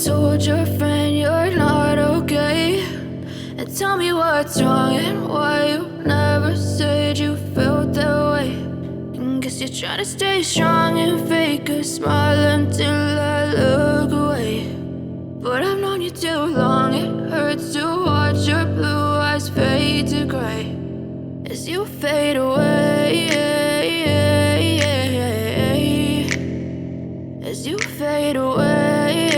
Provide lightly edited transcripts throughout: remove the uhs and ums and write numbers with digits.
told your friend you're not okay, and tell me what's wrong and why you never said you felt that way. And guess you're trying to stay strong and fake a smile until I look away. But I've known you too long, it hurts to watch your blue eyes fade to gray as you fade away, as you fade away.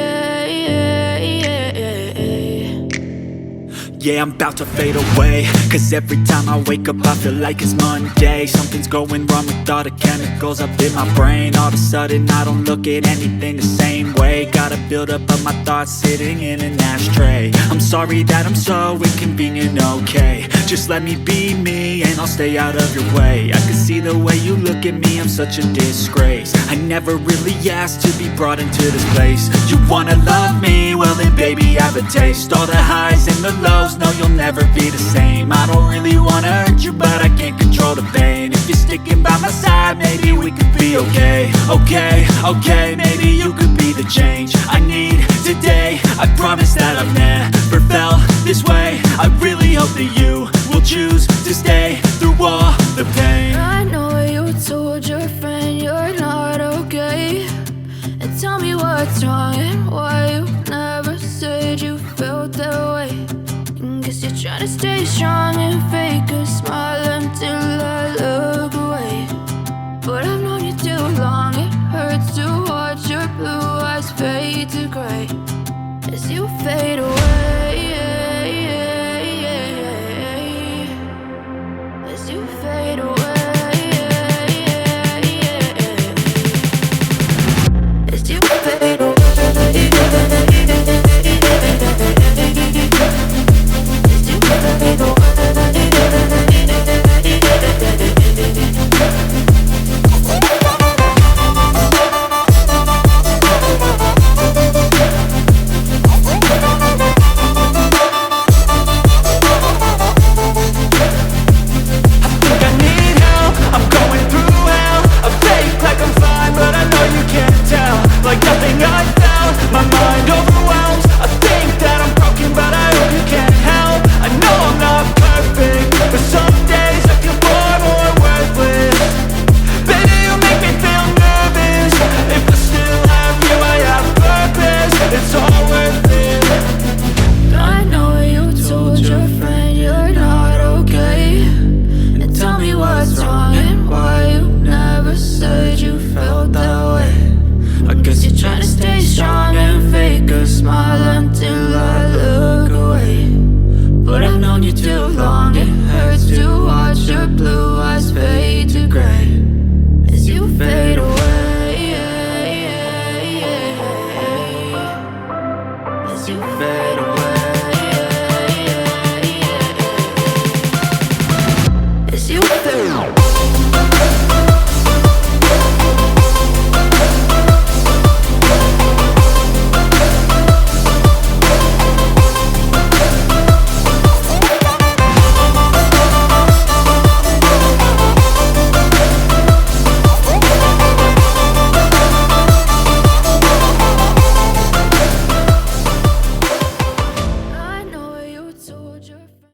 Yeah, I'm about to fade away, cause every time I wake up I feel like it's Monday. Something's going wrong with all the chemicals up in my brain. All of a sudden I don't look at anything the same way. Gotta build up of my thoughts sitting in an ashtray. I'm sorry that I'm so inconvenient, okay. Just let me be me and I'll stay out of your way. I can see the way you look at me, I'm such a disgrace. I never really asked to be brought into this place. You wanna love me? Well then baby have a taste. All the highs and the lows, no you'll never be the same. I don't really wanna hurt you but I can't control the pain. If you're sticking by my side maybe we could be okay. Okay, maybe you could be the change I need today. I promise that I've never felt this way. I really hope that you will choose to stay through all the pain. I know you told your friend you're not okay, and tell me what's wrong and why you never said you felt that way. And guess you're trying to stay strong and fake a smile until I look away. But I've known you too long, it hurts to watch your blue eyes fade to gray as you fade away.